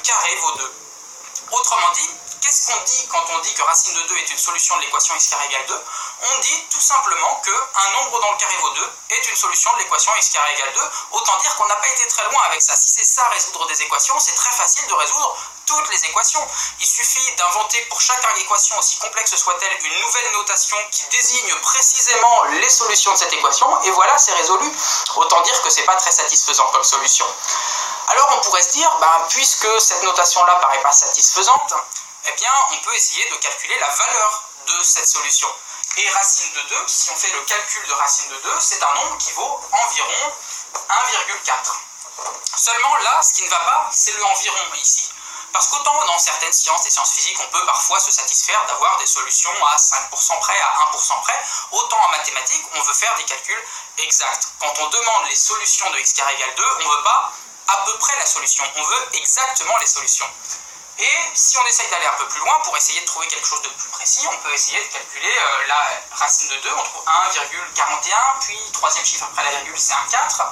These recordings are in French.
carré vaut 2. Autrement dit, qu'est-ce qu'on dit quand on dit que racine de 2 est une solution de l'équation x carré égale 2? On dit tout simplement qu'un nombre dont le carré vaut 2 est une solution de l'équation x carré égale 2. Autant dire qu'on n'a pas été très loin avec ça. Si c'est ça, résoudre des équations, c'est très facile de résoudre toutes les équations. Il suffit d'inventer pour chaque équation, aussi complexe soit-elle, une nouvelle notation qui désigne précisément les solutions de cette équation, et voilà, c'est résolu. Autant dire que c'est pas très satisfaisant comme solution. Alors on pourrait se dire, puisque cette notation-là paraît pas satisfaisante, eh bien on peut essayer de calculer la valeur de cette solution. Et racine de 2, si on fait le calcul de racine de 2, c'est un nombre qui vaut environ 1,4. Seulement là, ce qui ne va pas, c'est le environ ici. Parce qu'autant dans certaines sciences, des sciences physiques, on peut parfois se satisfaire d'avoir des solutions à 5% près, à 1% près, autant en mathématiques, on veut faire des calculs exacts. Quand on demande les solutions de x carré égale 2, on ne veut pas à peu près la solution, on veut exactement les solutions. Et si on essaye d'aller un peu plus loin, pour essayer de trouver quelque chose de plus précis, on peut essayer de calculer la racine de 2, on trouve 1,41, puis troisième chiffre après la virgule, c'est un 4.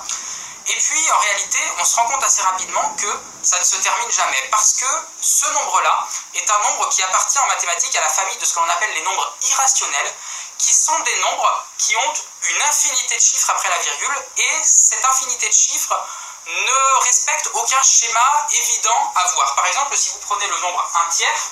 Et puis, en réalité, on se rend compte assez rapidement que ça ne se termine jamais, parce que ce nombre-là est un nombre qui appartient en mathématiques à la famille de ce que l'on appelle les nombres irrationnels, qui sont des nombres qui ont une infinité de chiffres après la virgule, et cette infinité de chiffres ne respecte aucun schéma évident à voir. Par exemple, si vous prenez le nombre 1 tiers,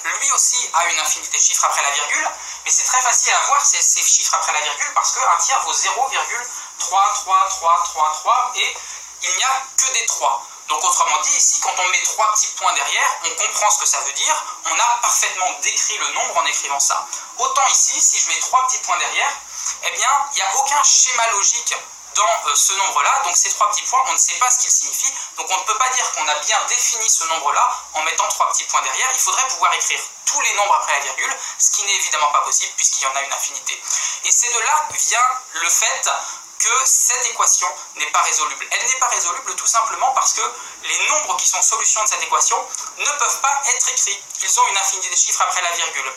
lui aussi a une infinité de chiffres après la virgule, mais c'est très facile à voir ces chiffres après la virgule parce que 1 tiers vaut 0,3333 et il n'y a que des 3. Donc autrement dit, ici, quand on met 3 petits points derrière, on comprend ce que ça veut dire, on a parfaitement décrit le nombre en écrivant ça. Autant ici, si je mets 3 petits points derrière, eh bien, il n'y a aucun schéma logique dans ce nombre-là, donc ces 3 petits points, on ne sait pas ce qu'ils signifient, donc on ne peut pas dire qu'on a bien défini ce nombre-là en mettant 3 petits points derrière. Il faudrait pouvoir écrire tous les nombres après la virgule, ce qui n'est évidemment pas possible puisqu'il y en a une infinité. Et c'est de là vient le fait que cette équation n'est pas résoluble. Elle n'est pas résoluble tout simplement parce que les nombres qui sont solutions de cette équation ne peuvent pas être écrits. Ils ont une infinité de chiffres après la virgule.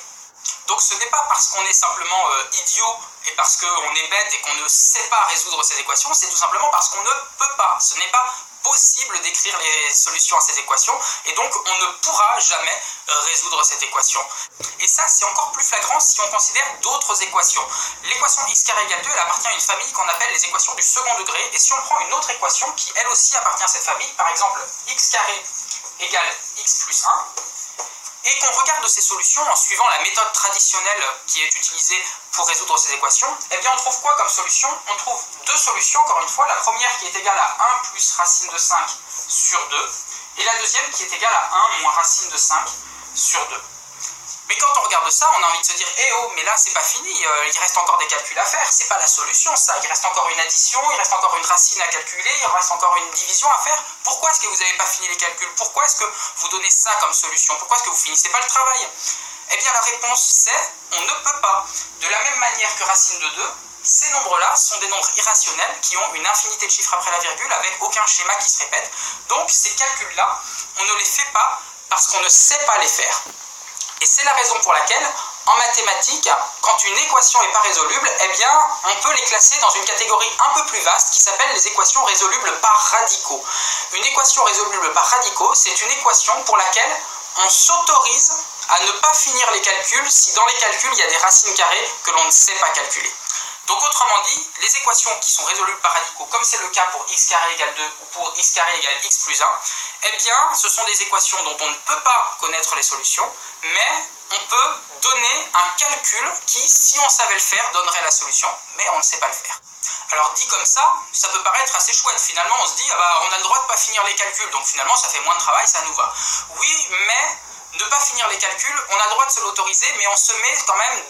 Donc ce n'est pas parce qu'on est simplement idiot et parce qu'on est bête et qu'on ne sait pas résoudre ces équations, c'est tout simplement parce qu'on ne peut pas. Ce n'est pas possible d'écrire les solutions à ces équations et donc on ne pourra jamais résoudre cette équation. Et ça, c'est encore plus flagrant si on considère d'autres équations. L'équation x carré égale 2, elle appartient à une famille qu'on appelle les équations du second degré, et si on prend une autre équation qui elle aussi appartient à cette famille, par exemple x carré égale x plus 1, et qu'on regarde ces solutions en suivant la méthode traditionnelle qui est utilisée pour résoudre ces équations, eh bien on trouve quoi comme solution? On trouve deux solutions, encore une fois, la première qui est égale à 1 plus racine de 5 sur 2, et la deuxième qui est égale à 1 moins racine de 5 sur 2. Mais quand on regarde ça, on a envie de se dire « Eh oh, mais là c'est pas fini, il reste encore des calculs à faire, c'est pas la solution ça, il reste encore une addition, il reste encore une racine à calculer, il reste encore une division à faire. Pourquoi est-ce que vous n'avez pas fini les calculs? Pourquoi est-ce que vous donnez ça comme solution? Pourquoi est-ce que vous finissez pas le travail ?» Eh bien la réponse c'est « On ne peut pas ». De la même manière que racine de 2, ces nombres-là sont des nombres irrationnels qui ont une infinité de chiffres après la virgule avec aucun schéma qui se répète. Donc ces calculs-là, on ne les fait pas parce qu'on ne sait pas les faire. Et c'est la raison pour laquelle, en mathématiques, quand une équation n'est pas résoluble, eh bien, on peut les classer dans une catégorie un peu plus vaste qui s'appelle les équations résolubles par radicaux. Une équation résoluble par radicaux, c'est une équation pour laquelle on s'autorise à ne pas finir les calculs si dans les calculs il y a des racines carrées que l'on ne sait pas calculer. Donc autrement dit, les équations qui sont résolubles par radicaux, comme c'est le cas pour x carré égale 2 ou pour x carré égale x plus 1, eh bien ce sont des équations dont on ne peut pas connaître les solutions, mais on peut donner un calcul qui, si on savait le faire, donnerait la solution, mais on ne sait pas le faire. Alors dit comme ça peut paraître assez chouette. Finalement on se dit, on a le droit de ne pas finir les calculs, donc finalement ça fait moins de travail, ça nous va. Oui, mais ne pas finir les calculs, on a le droit de se l'autoriser, mais on se met quand même